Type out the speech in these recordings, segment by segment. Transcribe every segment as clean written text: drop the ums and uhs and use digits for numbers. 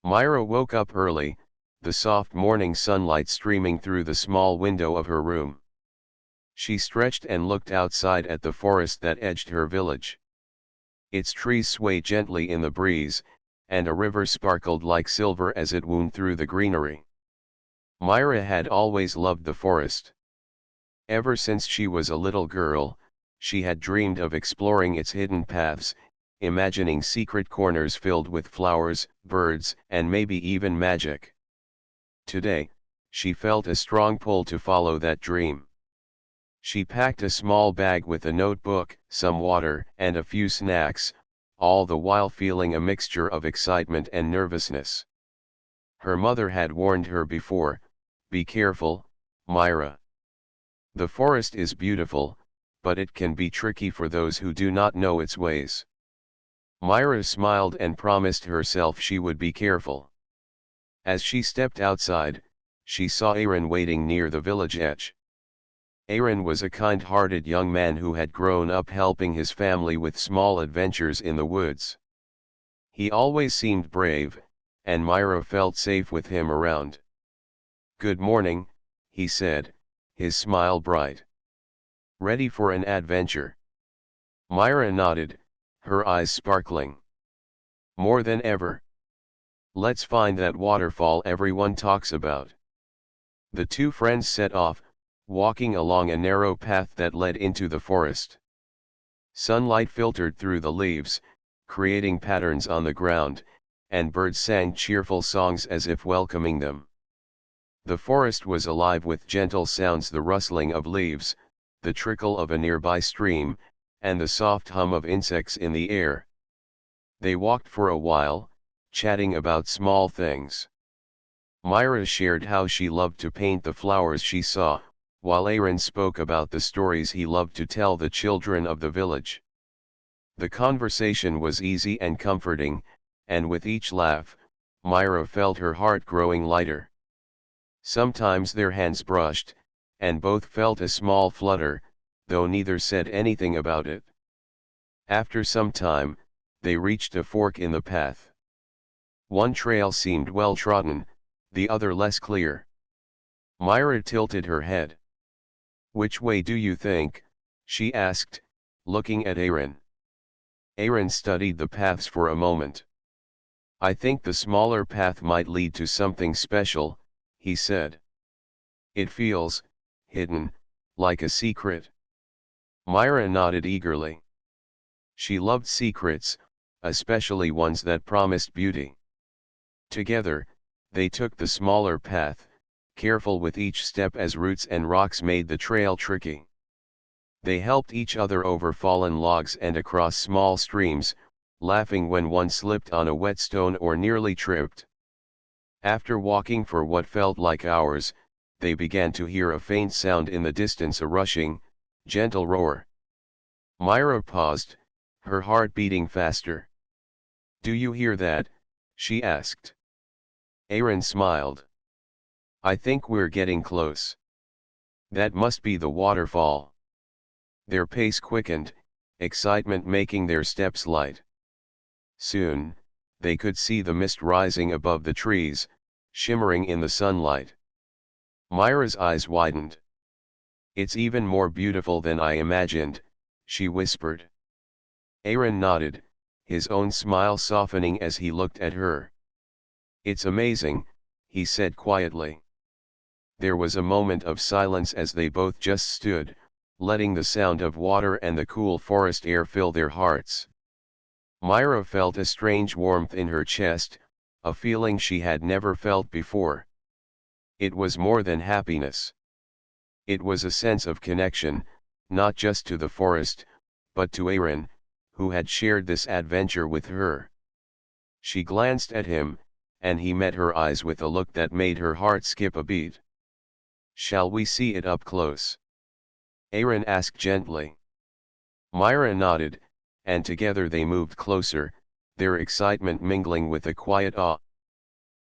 Myra woke up early, the soft morning sunlight streaming through the small window of her room. She stretched and looked outside at the forest that edged her village. Its trees swayed gently in the breeze, and a river sparkled like silver as it wound through the greenery. Myra had always loved the forest. Ever since she was a little girl, she had dreamed of exploring its hidden paths, imagining secret corners filled with flowers, birds, and maybe even magic. Today, she felt a strong pull to follow that dream. She packed a small bag with a notebook, some water, and a few snacks, all the while feeling a mixture of excitement and nervousness. Her mother had warned her before, "Be careful, Myra. The forest is beautiful, but it can be tricky for those who do not know its ways." Myra smiled and promised herself she would be careful. As she stepped outside, she saw Aaron waiting near the village edge. Aaron was a kind-hearted young man who had grown up helping his family with small adventures in the woods. He always seemed brave, and Myra felt safe with him around. "Good morning," he said, his smile bright. "Ready for an adventure?" Myra nodded, her eyes sparkling. "More than ever. Let's find that waterfall everyone talks about." The two friends set off, walking along a narrow path that led into the forest. Sunlight filtered through the leaves, creating patterns on the ground, and birds sang cheerful songs as if welcoming them. The forest was alive with gentle sounds, the rustling of leaves, the trickle of a nearby stream, and the soft hum of insects in the air. They walked for a while, chatting about small things. Myra shared how she loved to paint the flowers she saw, while Aaron spoke about the stories he loved to tell the children of the village. The conversation was easy and comforting, and with each laugh, Myra felt her heart growing lighter. Sometimes their hands brushed, and both felt a small flutter, though neither said anything about it. After some time, they reached a fork in the path. One trail seemed well trodden, the other less clear. Myra tilted her head. "Which way do you think?" she asked, looking at Aaron. Aaron studied the paths for a moment. "I think the smaller path might lead to something special," he said. "It feels hidden, like a secret." Myra nodded eagerly. She loved secrets, especially ones that promised beauty. Together, they took the smaller path, careful with each step as roots and rocks made the trail tricky. They helped each other over fallen logs and across small streams, laughing when one slipped on a wet stone or nearly tripped. After walking for what felt like hours, they began to hear a faint sound in the distance, a rushing, gentle roar. Myra paused, her heart beating faster. "Do you hear that?" she asked. Aaron smiled. "I think we're getting close. That must be the waterfall." Their pace quickened, excitement making their steps light. Soon, they could see the mist rising above the trees, shimmering in the sunlight. Myra's eyes widened. "It's even more beautiful than I imagined," she whispered. Aaron nodded, his own smile softening as he looked at her. "It's amazing," he said quietly. There was a moment of silence as they both just stood, letting the sound of water and the cool forest air fill their hearts. Myra felt a strange warmth in her chest, a feeling she had never felt before. It was more than happiness. It was a sense of connection, not just to the forest, but to Aaron, who had shared this adventure with her. She glanced at him, and he met her eyes with a look that made her heart skip a beat. "Shall we see it up close?" Aaron asked gently. Myra nodded, and together they moved closer, their excitement mingling with a quiet awe.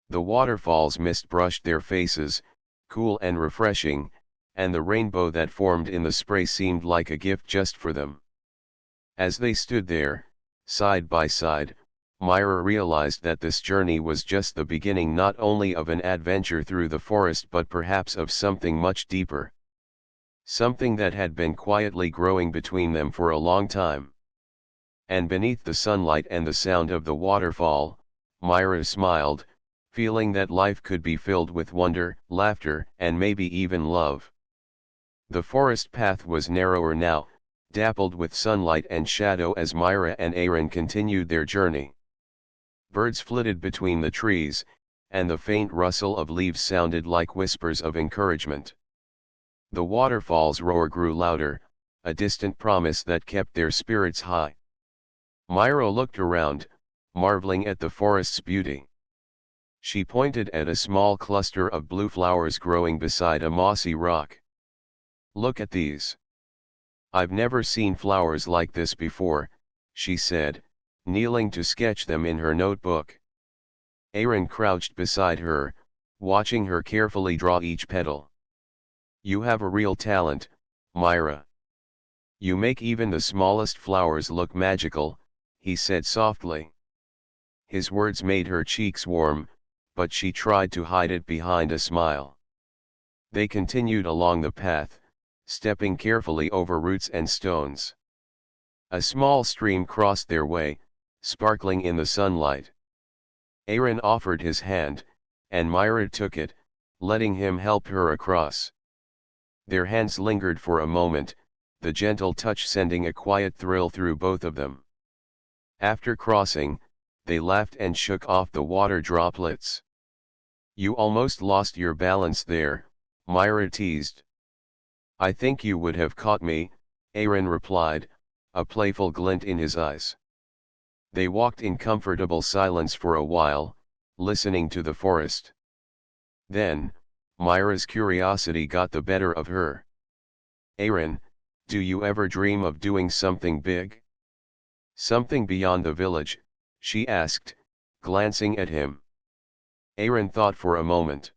The waterfall's mist brushed their faces, cool and refreshing, and the rainbow that formed in the spray seemed like a gift just for them. As they stood there, side by side, Myra realized that this journey was just the beginning not only of an adventure through the forest but perhaps of something much deeper. Something that had been quietly growing between them for a long time. And beneath the sunlight and the sound of the waterfall, Myra smiled, feeling that life could be filled with wonder, laughter, and maybe even love. The forest path was narrower now, dappled with sunlight and shadow as Myra and Aaron continued their journey. Birds flitted between the trees, and the faint rustle of leaves sounded like whispers of encouragement. The waterfall's roar grew louder, a distant promise that kept their spirits high. Myra looked around, marveling at the forest's beauty. She pointed at a small cluster of blue flowers growing beside a mossy rock. "Look at these. I've never seen flowers like this before," she said, kneeling to sketch them in her notebook. Aaron crouched beside her, watching her carefully draw each petal. "You have a real talent, Myra. You make even the smallest flowers look magical," he said softly. His words made her cheeks warm, but she tried to hide it behind a smile. They continued along the path, stepping carefully over roots and stones. A small stream crossed their way, sparkling in the sunlight. Aaron offered his hand, and Myra took it, letting him help her across. Their hands lingered for a moment, the gentle touch sending a quiet thrill through both of them. After crossing, they laughed and shook off the water droplets. "You almost lost your balance there," Myra teased. "I think you would have caught me," Aaron replied, a playful glint in his eyes. They walked in comfortable silence for a while, listening to the forest. Then, Myra's curiosity got the better of her. "Aaron, do you ever dream of doing something big? Something beyond the village?" she asked, glancing at him. Aaron thought for a moment.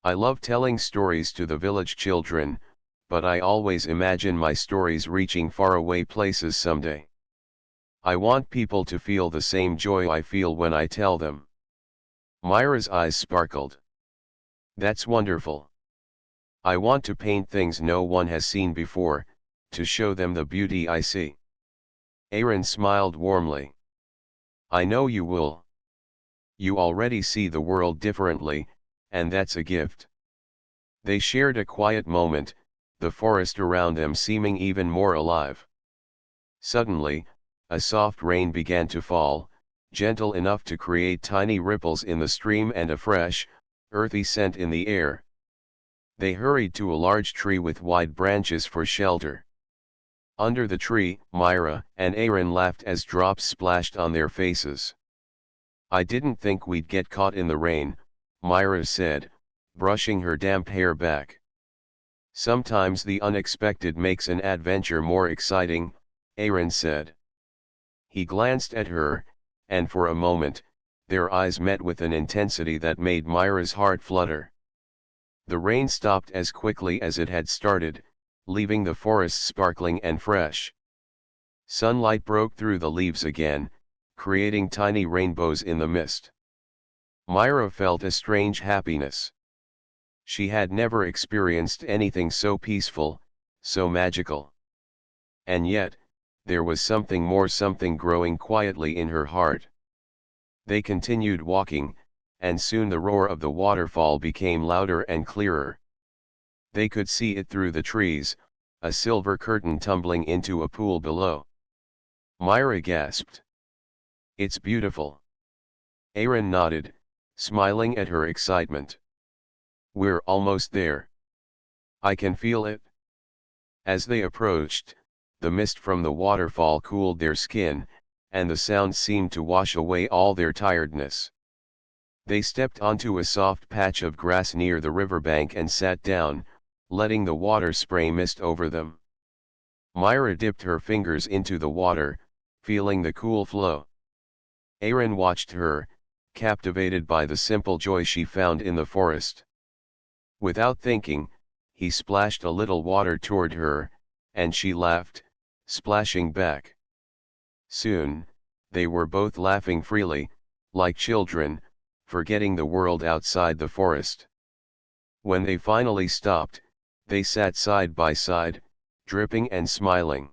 "I love telling stories to the village children, but I always imagine my stories reaching faraway places someday. I want people to feel the same joy I feel when I tell them." Myra's eyes sparkled. "That's wonderful. I want to paint things no one has seen before, to show them the beauty I see." Aaron smiled warmly. "I know you will. You already see the world differently, and that's a gift." They shared a quiet moment, the forest around them seeming even more alive. Suddenly, a soft rain began to fall, gentle enough to create tiny ripples in the stream and a fresh, earthy scent in the air. They hurried to a large tree with wide branches for shelter. Under the tree, Myra and Aaron laughed as drops splashed on their faces. "I didn't think we'd get caught in the rain," Myra said, brushing her damp hair back. "Sometimes the unexpected makes an adventure more exciting," Aaron said. He glanced at her, and for a moment, their eyes met with an intensity that made Myra's heart flutter. The rain stopped as quickly as it had started, leaving the forest sparkling and fresh. Sunlight broke through the leaves again, creating tiny rainbows in the mist. Myra felt a strange happiness. She had never experienced anything so peaceful, so magical. And yet, there was something more, something growing quietly in her heart. They continued walking, and soon the roar of the waterfall became louder and clearer. They could see it through the trees, a silver curtain tumbling into a pool below. Myra gasped. "It's beautiful." Aaron nodded, smiling at her excitement. "We're almost there. I can feel it." As they approached, the mist from the waterfall cooled their skin, and the sound seemed to wash away all their tiredness. They stepped onto a soft patch of grass near the riverbank and sat down, letting the water spray mist over them. Myra dipped her fingers into the water, feeling the cool flow. Aaron watched her, captivated by the simple joy she found in the forest. Without thinking, he splashed a little water toward her, and she laughed, splashing back. Soon, they were both laughing freely, like children, forgetting the world outside the forest. When they finally stopped, they sat side by side, dripping and smiling.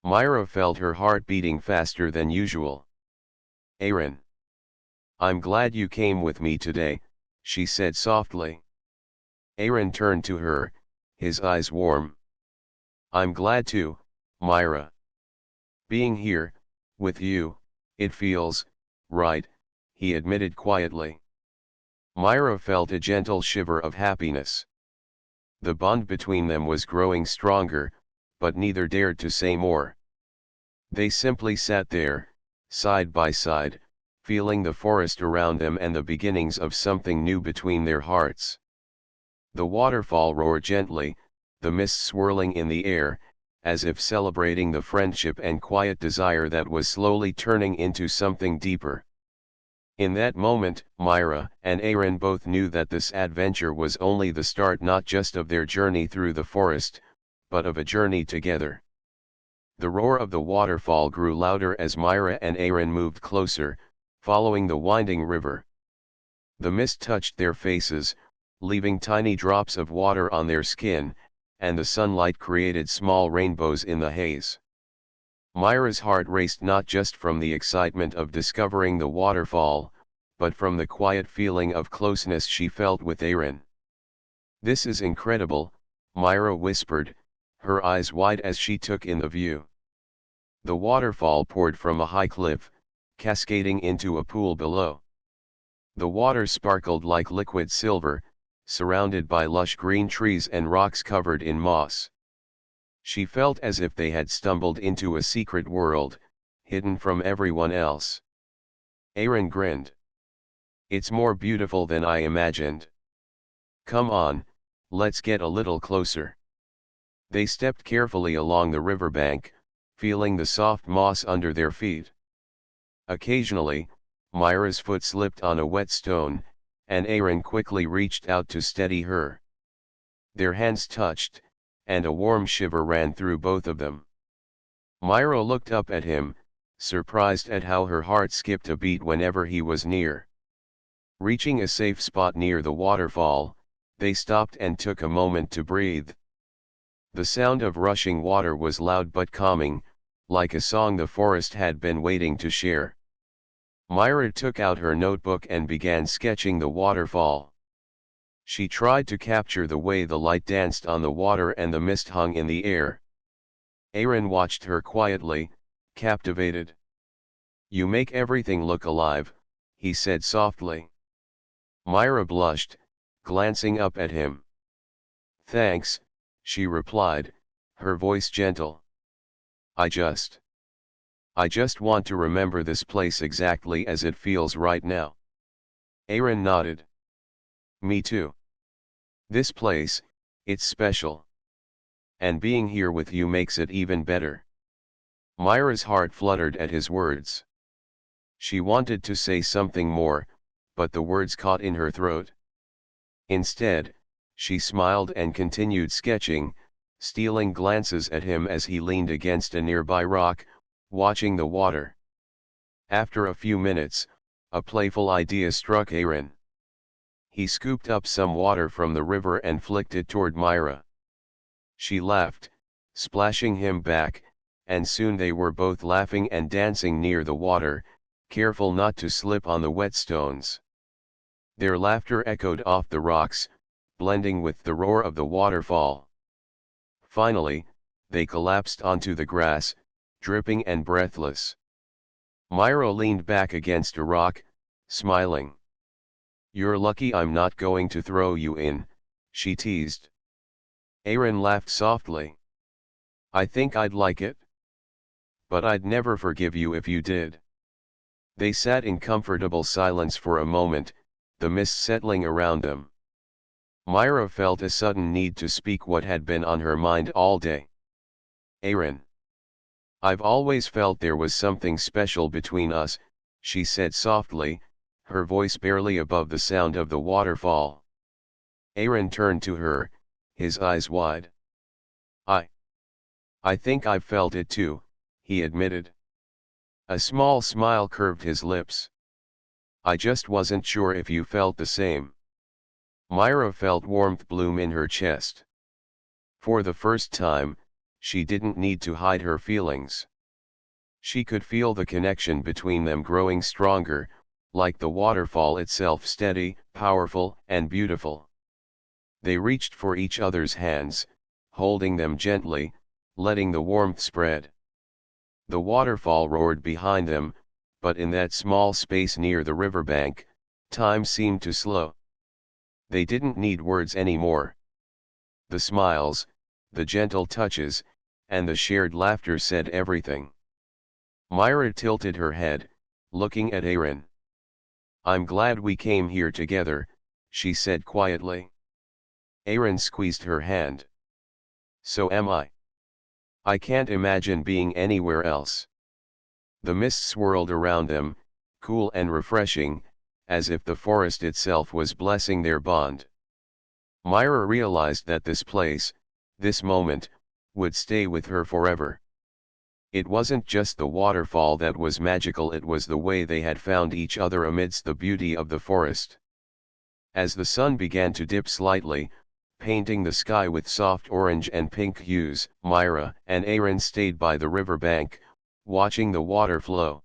Myra felt her heart beating faster than usual. "Aaron. I'm glad you came with me today," she said softly. Aaron turned to her, his eyes warm. "I'm glad too, Myra. Being here, with you, it feels right," he admitted quietly. Myra felt a gentle shiver of happiness. The bond between them was growing stronger, but neither dared to say more. They simply sat there, side by side, feeling the forest around them and the beginnings of something new between their hearts. The waterfall roared gently, the mist swirling in the air, as if celebrating the friendship and quiet desire that was slowly turning into something deeper. In that moment, Myra and Aaron both knew that this adventure was only the start not just of their journey through the forest, but of a journey together. The roar of the waterfall grew louder as Myra and Aaron moved closer, following the winding river. The mist touched their faces, leaving tiny drops of water on their skin, and the sunlight created small rainbows in the haze. Myra's heart raced not just from the excitement of discovering the waterfall, but from the quiet feeling of closeness she felt with Aaron. "This is incredible," Myra whispered, her eyes wide as she took in the view. The waterfall poured from a high cliff, cascading into a pool below. The water sparkled like liquid silver, surrounded by lush green trees and rocks covered in moss. She felt as if they had stumbled into a secret world, hidden from everyone else. Aaron grinned. "It's more beautiful than I imagined. Come on, let's get a little closer." They stepped carefully along the riverbank, feeling the soft moss under their feet. Occasionally, Myra's foot slipped on a wet stone, and Aaron quickly reached out to steady her. Their hands touched, and a warm shiver ran through both of them. Myra looked up at him, surprised at how her heart skipped a beat whenever he was near. Reaching a safe spot near the waterfall, they stopped and took a moment to breathe. The sound of rushing water was loud but calming, like a song the forest had been waiting to share. Myra took out her notebook and began sketching the waterfall. She tried to capture the way the light danced on the water and the mist hung in the air. Aaron watched her quietly, captivated. "You make everything look alive," he said softly. Myra blushed, glancing up at him. "Thanks," she replied, her voice gentle. I just want to remember this place exactly as it feels right now." Aaron nodded. "Me too. This place, it's special. And being here with you makes it even better." Myra's heart fluttered at his words. She wanted to say something more, but the words caught in her throat. Instead, she smiled and continued sketching, stealing glances at him as he leaned against a nearby rock, watching the water. After a few minutes, a playful idea struck Aaron. He scooped up some water from the river and flicked it toward Myra. She laughed, splashing him back, and soon they were both laughing and dancing near the water, careful not to slip on the wet stones. Their laughter echoed off the rocks, blending with the roar of the waterfall. Finally, they collapsed onto the grass, dripping and breathless. Myra leaned back against a rock, smiling. "You're lucky I'm not going to throw you in," she teased. Aaron laughed softly. "I think I'd like it. But I'd never forgive you if you did." They sat in comfortable silence for a moment, the mist settling around them. Myra felt a sudden need to speak what had been on her mind all day. "Aaron. I've always felt there was something special between us," she said softly, her voice barely above the sound of the waterfall. Aaron turned to her, his eyes wide. I think I've felt it too," he admitted. A small smile curved his lips. I just wasn't sure if you felt the same. Myra felt warmth bloom in her chest. For the first time, she didn't need to hide her feelings. She could feel the connection between them growing stronger, like the waterfall itself, steady, powerful, and beautiful. They reached for each other's hands, holding them gently, letting the warmth spread. The waterfall roared behind them, but in that small space near the riverbank, time seemed to slow. They didn't need words anymore. The smiles, the gentle touches, and the shared laughter said everything. Myra tilted her head, looking at Aaron. I'm glad we came here together, she said quietly. Aaron squeezed her hand. So am I. I can't imagine being anywhere else. The mist swirled around them, cool and refreshing, as if the forest itself was blessing their bond. Myra realized that this place, this moment, would stay with her forever. It wasn't just the waterfall that was magical, it was the way they had found each other amidst the beauty of the forest. As the sun began to dip slightly, painting the sky with soft orange and pink hues, Myra and Aaron stayed by the river bank, watching the water flow.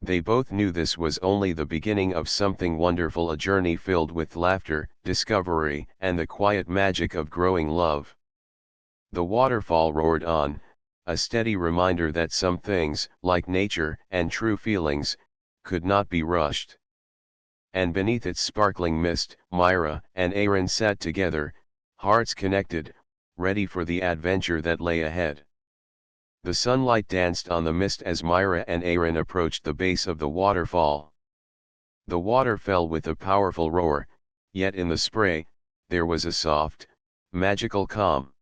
They both knew this was only the beginning of something wonderful, a journey filled with laughter, discovery, and the quiet magic of growing love. The waterfall roared on, a steady reminder that some things, like nature and true feelings, could not be rushed. And beneath its sparkling mist, Myra and Aaron sat together, hearts connected, ready for the adventure that lay ahead. The sunlight danced on the mist as Myra and Aaron approached the base of the waterfall. The water fell with a powerful roar, yet in the spray, there was a soft, magical calm.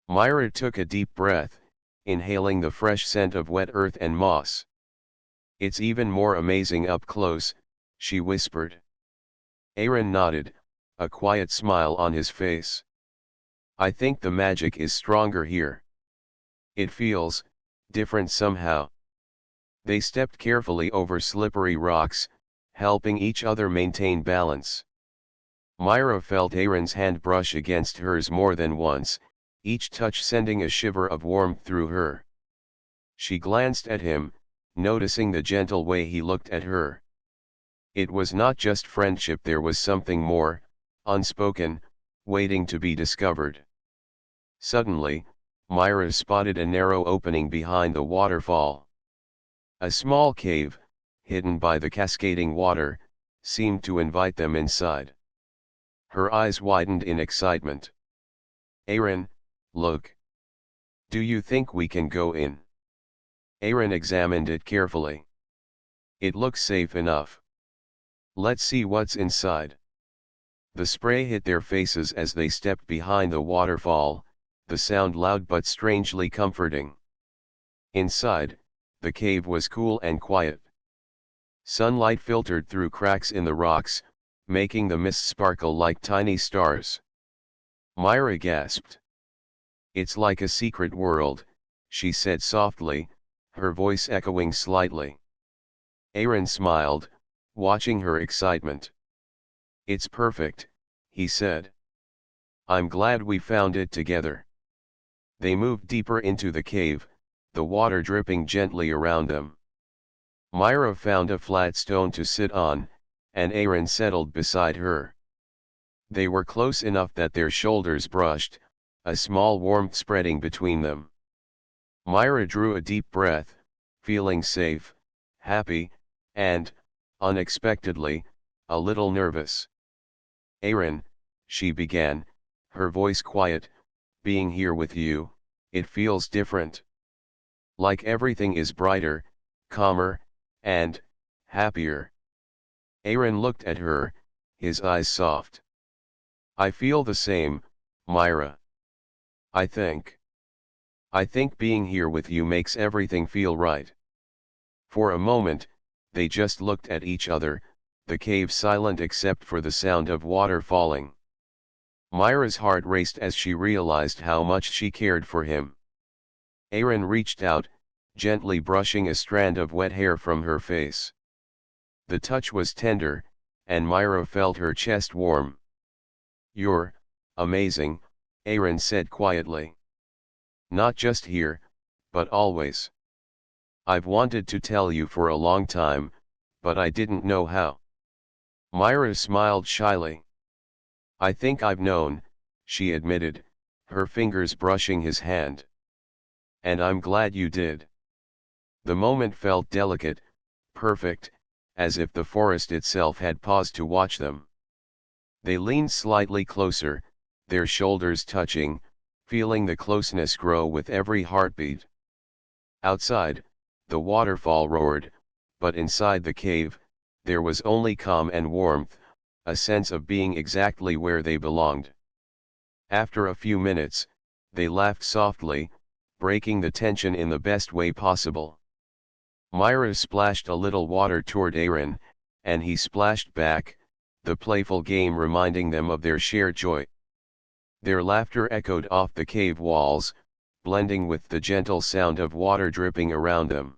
Myra took a deep breath, inhaling the fresh scent of wet earth and moss. It's even more amazing up close, she whispered. Aaron nodded, a quiet smile on his face. I think the magic is stronger here. It feels different somehow. They stepped carefully over slippery rocks, helping each other maintain balance. Myra felt Aaron's hand brush against hers more than once, each touch sending a shiver of warmth through her. She glanced at him, noticing the gentle way he looked at her. It was not just friendship, there was something more, unspoken, waiting to be discovered. Suddenly, Myra spotted a narrow opening behind the waterfall. A small cave, hidden by the cascading water, seemed to invite them inside. Her eyes widened in excitement. Aaron, look. Do you think we can go in? Aaron examined it carefully. It looks safe enough. Let's see what's inside. The spray hit their faces as they stepped behind the waterfall, the sound loud but strangely comforting. Inside, the cave was cool and quiet. Sunlight filtered through cracks in the rocks, making the mist sparkle like tiny stars. Myra gasped. It's like a secret world, she said softly, her voice echoing slightly. Aaron smiled, watching her excitement. It's perfect, he said. I'm glad we found it together. They moved deeper into the cave, the water dripping gently around them. Myra found a flat stone to sit on, and Aaron settled beside her. They were close enough that their shoulders brushed, a small warmth spreading between them. Myra drew a deep breath, feeling safe, happy, and, unexpectedly, a little nervous. Aaron, she began, her voice quiet, being here with you, it feels different. Like everything is brighter, calmer, and happier. Aaron looked at her, his eyes soft. I feel the same, Myra. I think being here with you makes everything feel right. For a moment, they just looked at each other, the cave silent except for the sound of water falling. Myra's heart raced as she realized how much she cared for him. Aaron reached out, gently brushing a strand of wet hair from her face. The touch was tender, and Myra felt her chest warm. "You're amazing," Aaron said quietly. "Not just here, but always. I've wanted to tell you for a long time, but I didn't know how." Myra smiled shyly. "I think I've known," she admitted, her fingers brushing his hand. "And I'm glad you did." The moment felt delicate, perfect, as if the forest itself had paused to watch them. They leaned slightly closer, their shoulders touching, feeling the closeness grow with every heartbeat. Outside, the waterfall roared, but inside the cave, there was only calm and warmth, a sense of being exactly where they belonged. After a few minutes, they laughed softly, breaking the tension in the best way possible. Myra splashed a little water toward Aaron, and he splashed back, the playful game reminding them of their shared joy. Their laughter echoed off the cave walls, blending with the gentle sound of water dripping around them.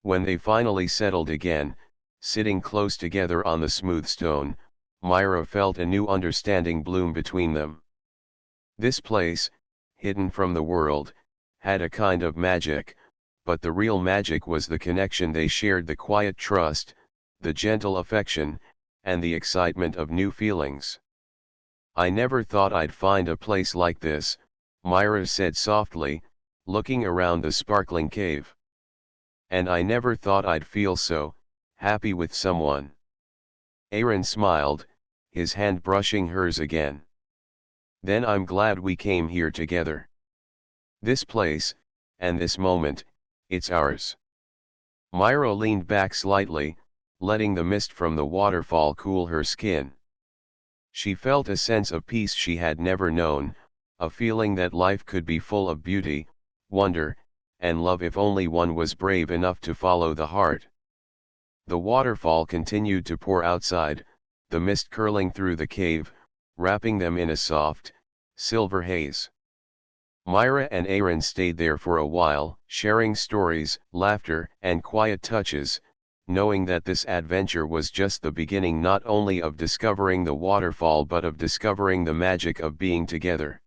When they finally settled again, sitting close together on the smooth stone, Myra felt a new understanding bloom between them. This place, hidden from the world, had a kind of magic, but the real magic was the connection they shared, the quiet trust, the gentle affection, and the excitement of new feelings. "I never thought I'd find a place like this," Myra said softly, looking around the sparkling cave. "And I never thought I'd feel so happy with someone." Aaron smiled, his hand brushing hers again. "Then I'm glad we came here together. This place, and this moment, it's ours." Myra leaned back slightly, letting the mist from the waterfall cool her skin. She felt a sense of peace she had never known, a feeling that life could be full of beauty, wonder, and love if only one was brave enough to follow the heart. The waterfall continued to pour outside, the mist curling through the cave, wrapping them in a soft, silver haze. Myra and Aaron stayed there for a while, sharing stories, laughter, and quiet touches, knowing that this adventure was just the beginning, not only of discovering the waterfall but of discovering the magic of being together.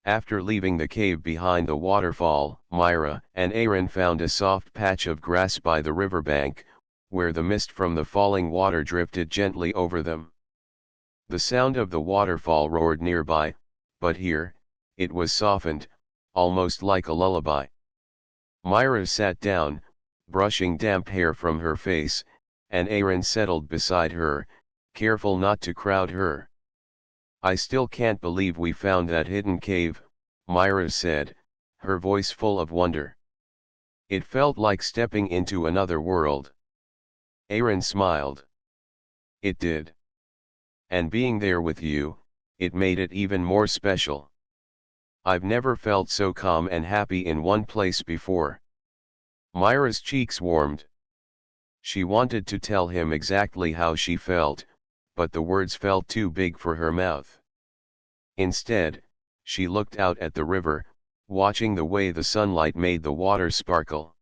After leaving the cave behind the waterfall, Myra and Aaron found a soft patch of grass by the riverbank, where the mist from the falling water drifted gently over them. The sound of the waterfall roared nearby, but here, it was softened, almost like a lullaby. Myra sat down, brushing damp hair from her face, and Aaron settled beside her, careful not to crowd her. "I still can't believe we found that hidden cave," Myra said, her voice full of wonder. "It felt like stepping into another world." Aaron smiled. "It did. And being there with you, it made it even more special. I've never felt so calm and happy in one place before." Myra's cheeks warmed. She wanted to tell him exactly how she felt, but the words felt too big for her mouth. Instead, she looked out at the river, watching the way the sunlight made the water sparkle.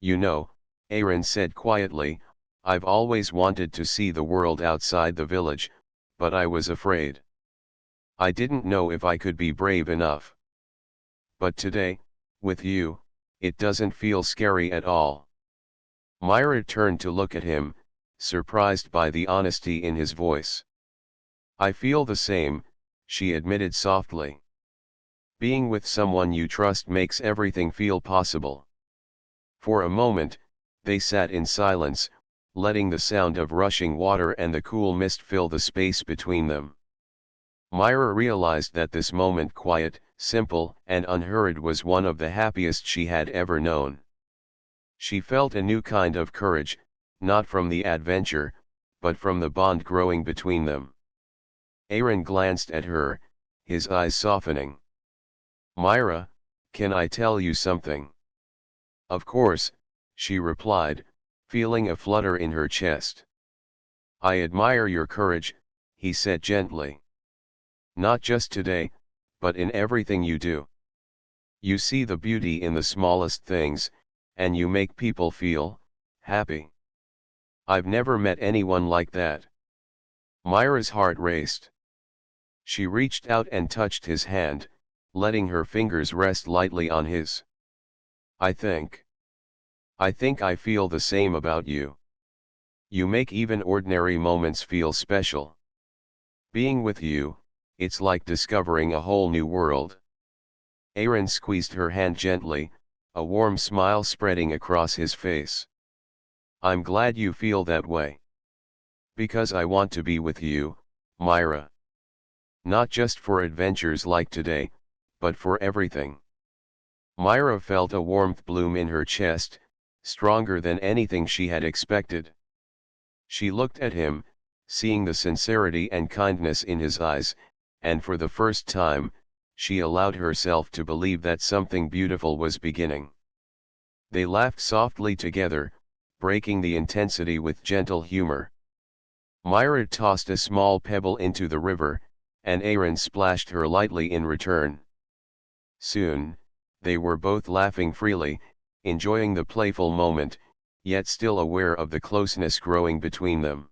"You know," Aaron said quietly, "I've always wanted to see the world outside the village, but I was afraid. I didn't know if I could be brave enough. But today, with you, it doesn't feel scary at all." Myra turned to look at him, surprised by the honesty in his voice. "I feel the same," she admitted softly. "Being with someone you trust makes everything feel possible." For a moment, they sat in silence, letting the sound of rushing water and the cool mist fill the space between them. Myra realized that this moment, quiet, simple, and unhurried, was one of the happiest she had ever known. She felt a new kind of courage, not from the adventure, but from the bond growing between them. Aaron glanced at her, his eyes softening. "Myra, can I tell you something?" "Of course," she replied, feeling a flutter in her chest. "I admire your courage," he said gently. "Not just today, but in everything you do." You see the beauty in the smallest things, and you make people feel happy. I've never met anyone like that. Myra's heart raced. She reached out and touched his hand, letting her fingers rest lightly on his. I think I feel the same about you. You make even ordinary moments feel special. Being with you, it's like discovering a whole new world. Aaron squeezed her hand gently, a warm smile spreading across his face. I'm glad you feel that way. Because I want to be with you, Myra. Not just for adventures like today, but for everything. Myra felt a warmth bloom in her chest, stronger than anything she had expected. She looked at him, seeing the sincerity and kindness in his eyes, and for the first time, she allowed herself to believe that something beautiful was beginning. They laughed softly together, breaking the intensity with gentle humor. Myra tossed a small pebble into the river, and Aaron splashed her lightly in return. Soon, they were both laughing freely, enjoying the playful moment, yet still aware of the closeness growing between them.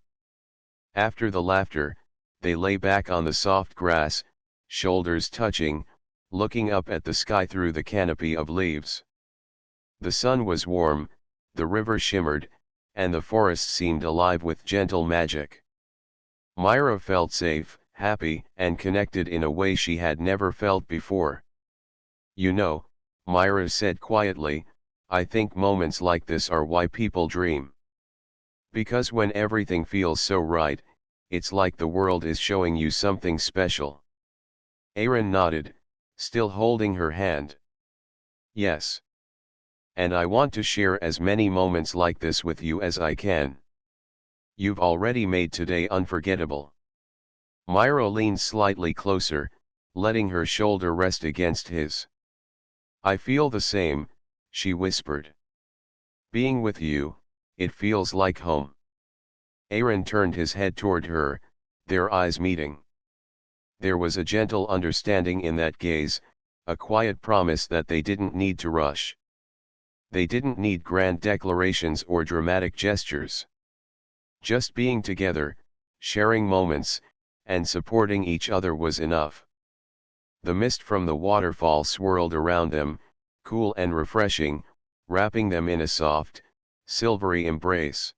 After the laughter, they lay back on the soft grass, shoulders touching, looking up at the sky through the canopy of leaves. The sun was warm, the river shimmered, and the forest seemed alive with gentle magic. Myra felt safe, happy, and connected in a way she had never felt before. You know, Myra said quietly, I think moments like this are why people dream. Because when everything feels so right, it's like the world is showing you something special. Aaron nodded, still holding her hand. Yes. And I want to share as many moments like this with you as I can. You've already made today unforgettable. Myra leaned slightly closer, letting her shoulder rest against his. I feel the same, she whispered. Being with you, it feels like home. Aaron turned his head toward her, their eyes meeting. There was a gentle understanding in that gaze, a quiet promise that they didn't need to rush. They didn't need grand declarations or dramatic gestures. Just being together, sharing moments, and supporting each other was enough. The mist from the waterfall swirled around them, cool and refreshing, wrapping them in a soft, silvery embrace.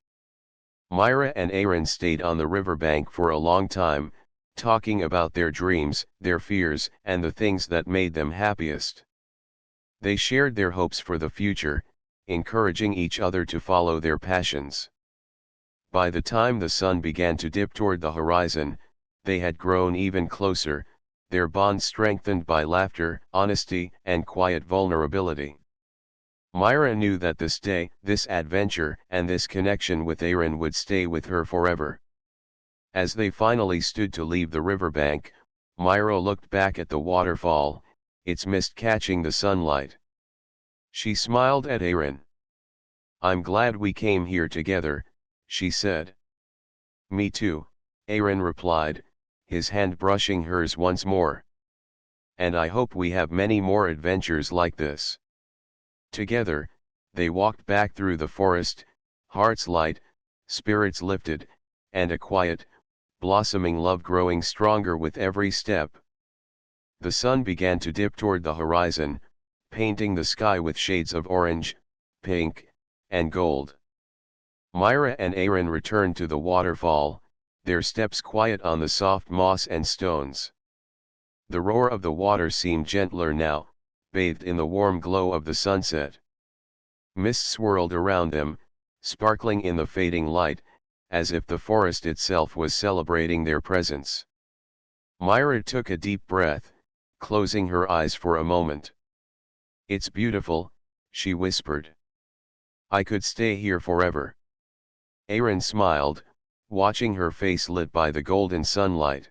Myra and Aaron stayed on the riverbank for a long time, talking about their dreams, their fears, and the things that made them happiest. They shared their hopes for the future, encouraging each other to follow their passions. By the time the sun began to dip toward the horizon, they had grown even closer, their bond strengthened by laughter, honesty, and quiet vulnerability. Myra knew that this day, this adventure, and this connection with Aaron would stay with her forever. As they finally stood to leave the riverbank, Myra looked back at the waterfall, its mist catching the sunlight. She smiled at Aaron. I'm glad we came here together, she said. Me too, Aaron replied, his hand brushing hers once more. And I hope we have many more adventures like this. Together, they walked back through the forest, hearts light, spirits lifted, and a quiet, blossoming love growing stronger with every step. The sun began to dip toward the horizon, painting the sky with shades of orange, pink, and gold. Myra and Aaron returned to the waterfall, their steps quiet on the soft moss and stones. The roar of the water seemed gentler now, bathed in the warm glow of the sunset. Mist swirled around them, sparkling in the fading light, as if the forest itself was celebrating their presence. Myra took a deep breath, closing her eyes for a moment. It's beautiful, she whispered. I could stay here forever. Aaron smiled, watching her face lit by the golden sunlight.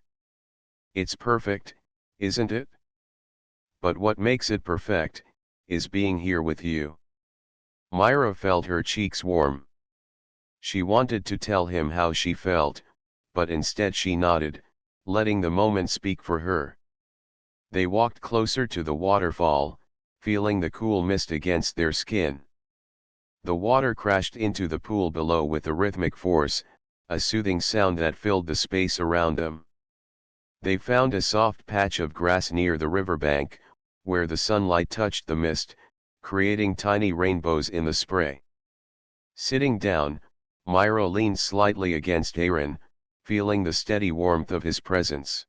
It's perfect, isn't it? But what makes it perfect, is being here with you. Myra felt her cheeks warm. She wanted to tell him how she felt, but instead she nodded, letting the moment speak for her. They walked closer to the waterfall, feeling the cool mist against their skin. The water crashed into the pool below with a rhythmic force, a soothing sound that filled the space around them. They found a soft patch of grass near the riverbank, where the sunlight touched the mist, creating tiny rainbows in the spray. Sitting down, Myra leaned slightly against Aaron, feeling the steady warmth of his presence.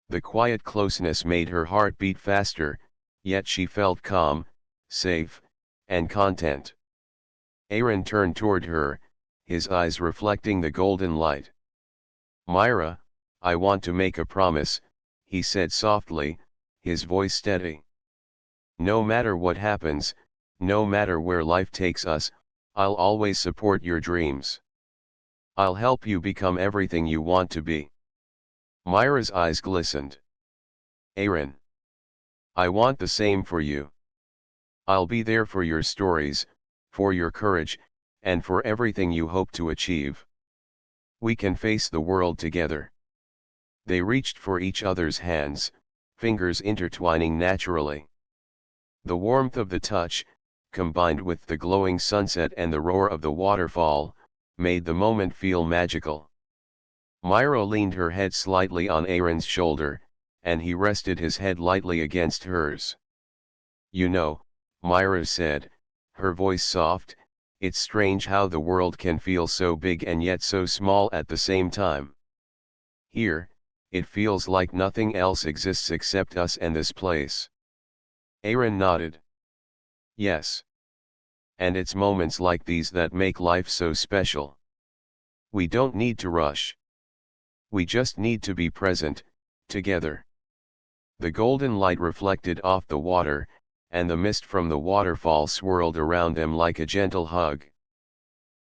The quiet closeness made her heart beat faster, yet she felt calm, safe, and content. Aaron turned toward her, his eyes reflecting the golden light. "Myra, I want to make a promise," he said softly, his voice steady. "No matter what happens, no matter where life takes us, I'll always support your dreams. I'll help you become everything you want to be." Myra's eyes glistened. "Aaron, I want the same for you. I'll be there for your stories, for your courage, and for everything you hope to achieve. We can face the world together." They reached for each other's hands, fingers intertwining naturally. The warmth of the touch, combined with the glowing sunset and the roar of the waterfall, made the moment feel magical. Myra leaned her head slightly on Aaron's shoulder, and he rested his head lightly against hers. "You know," Myra said, her voice soft, "it's strange how the world can feel so big and yet so small at the same time. Here, it feels like nothing else exists except us and this place." Aaron nodded. "Yes. And it's moments like these that make life so special. We don't need to rush. We just need to be present, together." The golden light reflected off the water, and the mist from the waterfall swirled around them like a gentle hug.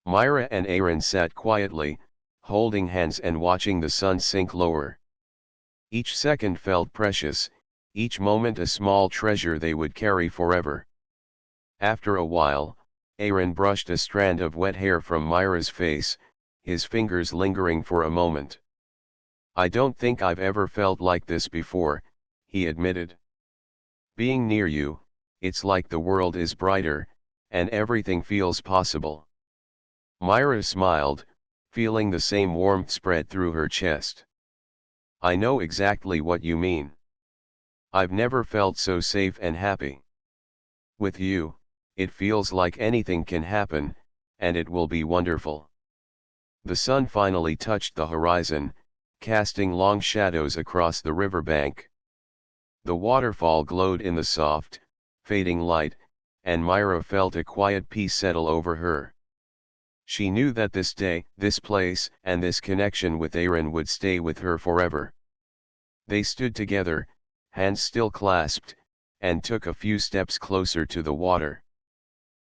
Myra and Aaron sat quietly, holding hands and watching the sun sink lower. Each second felt precious, each moment a small treasure they would carry forever. After a while, Aaron brushed a strand of wet hair from Myra's face, his fingers lingering for a moment. "I don't think I've ever felt like this before," he admitted. "Being near you, it's like the world is brighter, and everything feels possible." Myra smiled, feeling the same warmth spread through her chest. "I know exactly what you mean. I've never felt so safe and happy. With you, it feels like anything can happen, and it will be wonderful." The sun finally touched the horizon, casting long shadows across the riverbank. The waterfall glowed in the soft, fading light, and Myra felt a quiet peace settle over her. She knew that this day, this place, and this connection with Aaron would stay with her forever. They stood together, hands still clasped, and took a few steps closer to the water.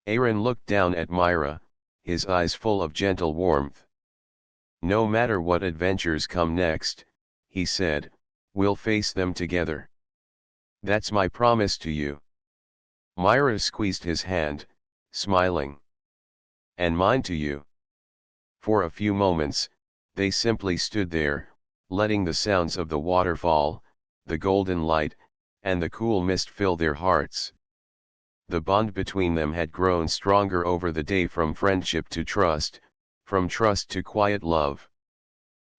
Aaron looked down at Myra, his eyes full of gentle warmth. "No matter what adventures come next," he said, "we'll face them together. That's my promise to you." Myra squeezed his hand, smiling. "And mine to you." For a few moments, they simply stood there, letting the sounds of the waterfall, the golden light, and the cool mist fill their hearts. The bond between them had grown stronger over the day, from friendship to trust, from trust to quiet love.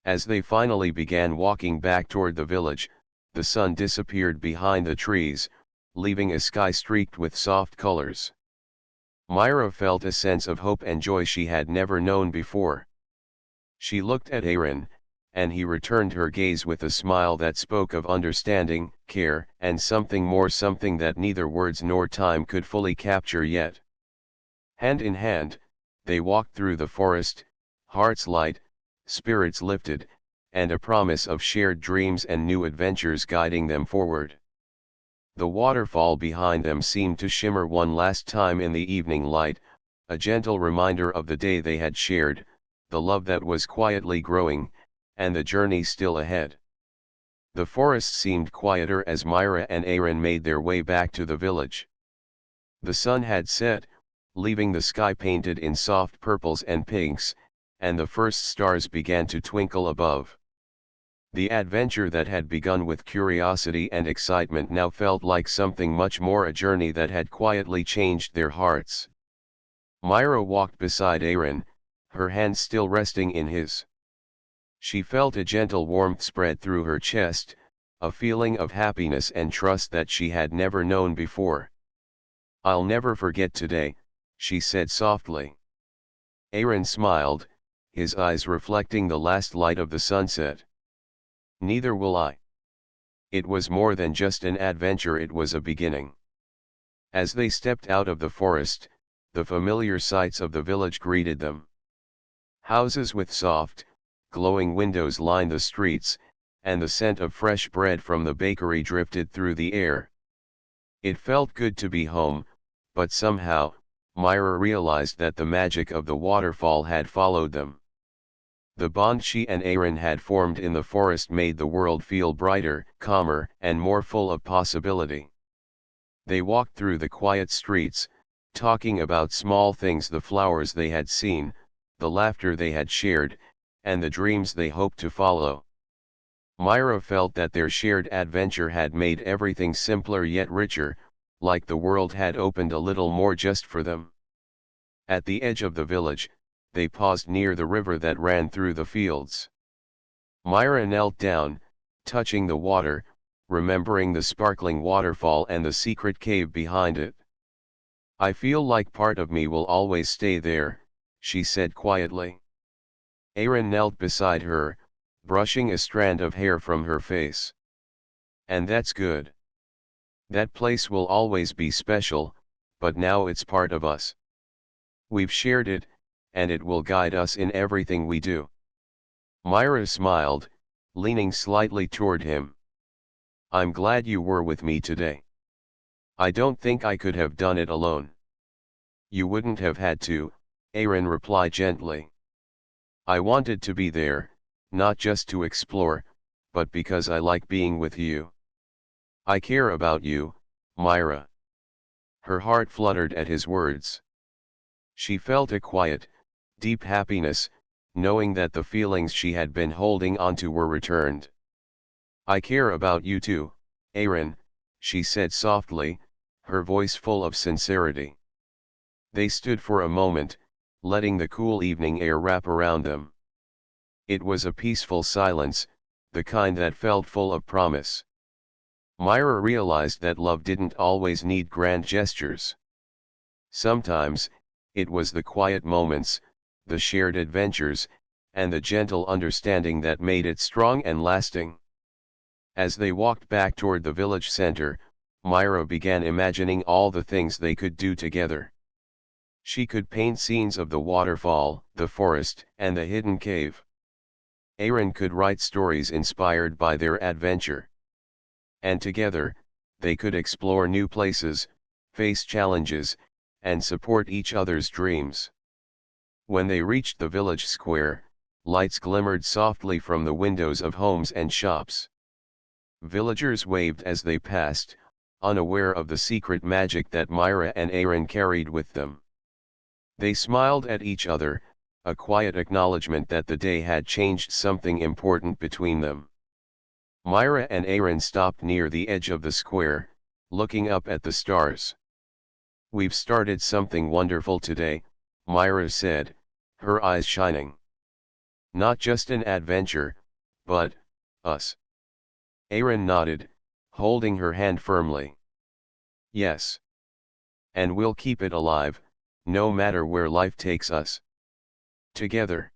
As they finally began walking back toward the village, the sun disappeared behind the trees, leaving a sky streaked with soft colors. Myra felt a sense of hope and joy she had never known before. She looked at Aaron, and he returned her gaze with a smile that spoke of understanding, care, and something more, something that neither words nor time could fully capture yet. Hand in hand, they walked through the forest, hearts light, spirits lifted, and a promise of shared dreams and new adventures guiding them forward. The waterfall behind them seemed to shimmer one last time in the evening light, a gentle reminder of the day they had shared, the love that was quietly growing, and the journey still ahead. The forest seemed quieter as Myra and Aaron made their way back to the village. The sun had set, leaving the sky painted in soft purples and pinks, and the first stars began to twinkle above. The adventure that had begun with curiosity and excitement now felt like something much more, a journey that had quietly changed their hearts. Myra walked beside Aaron, her hand still resting in his. She felt a gentle warmth spread through her chest, a feeling of happiness and trust that she had never known before. "I'll never forget today," she said softly. Aaron smiled, his eyes reflecting the last light of the sunset. "Neither will I." It was more than just an adventure, it was a beginning. As they stepped out of the forest, the familiar sights of the village greeted them. Houses with soft, glowing windows lined the streets, and the scent of fresh bread from the bakery drifted through the air. It felt good to be home, but somehow, Myra realized that the magic of the waterfall had followed them. The bond she and Aaron had formed in the forest made the world feel brighter, calmer, and more full of possibility. They walked through the quiet streets, talking about small things, the flowers they had seen, the laughter they had shared, and the dreams they hoped to follow. Myra felt that their shared adventure had made everything simpler yet richer, like the world had opened a little more just for them. At the edge of the village, they paused near the river that ran through the fields. Myra knelt down, touching the water, remembering the sparkling waterfall and the secret cave behind it. "I feel like part of me will always stay there," she said quietly. Aaron knelt beside her, brushing a strand of hair from her face. "And that's good. That place will always be special, but now it's part of us. We've shared it, and it will guide us in everything we do." Myra smiled, leaning slightly toward him. "I'm glad you were with me today. I don't think I could have done it alone." "You wouldn't have had to," Aaron replied gently. "I wanted to be there, not just to explore, but because I like being with you. I care about you, Myra." Her heart fluttered at his words. She felt a quiet, deep happiness, knowing that the feelings she had been holding onto were returned. "I care about you too, Aaron," she said softly, her voice full of sincerity. They stood for a moment, letting the cool evening air wrap around them. It was a peaceful silence, the kind that felt full of promise. Myra realized that love didn't always need grand gestures. Sometimes, it was the quiet moments, the shared adventures, and the gentle understanding that made it strong and lasting. As they walked back toward the village center, Myra began imagining all the things they could do together. She could paint scenes of the waterfall, the forest, and the hidden cave. Aaron could write stories inspired by their adventure. And together, they could explore new places, face challenges, and support each other's dreams. When they reached the village square, lights glimmered softly from the windows of homes and shops. Villagers waved as they passed, unaware of the secret magic that Myra and Aaron carried with them. They smiled at each other, a quiet acknowledgement that the day had changed something important between them. Myra and Aaron stopped near the edge of the square, looking up at the stars. "We've started something wonderful today," Myra said, her eyes shining. "Not just an adventure, but us." Aaron nodded, holding her hand firmly. "Yes. And we'll keep it alive, no matter where life takes us. Together."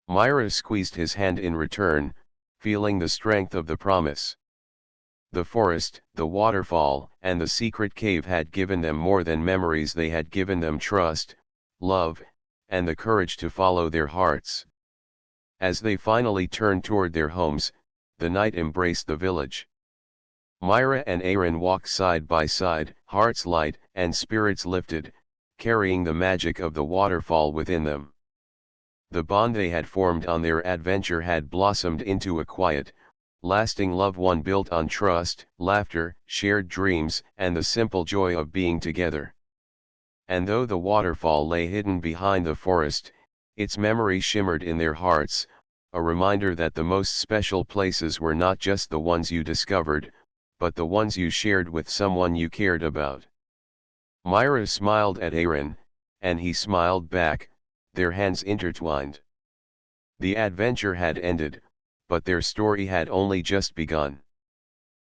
Myra squeezed his hand in return, feeling the strength of the promise. The forest, the waterfall, and the secret cave had given them more than memories, they had given them trust, love, and the courage to follow their hearts. As they finally turned toward their homes, the night embraced the village. Myra and Aaron walked side by side, hearts light and spirits lifted, carrying the magic of the waterfall within them. The bond they had formed on their adventure had blossomed into a quiet, lasting love, one built on trust, laughter, shared dreams, and the simple joy of being together. And though the waterfall lay hidden behind the forest, its memory shimmered in their hearts, a reminder that the most special places were not just the ones you discovered, but the ones you shared with someone you cared about. Myra smiled at Aaron, and he smiled back, their hands intertwined. The adventure had ended, but their story had only just begun.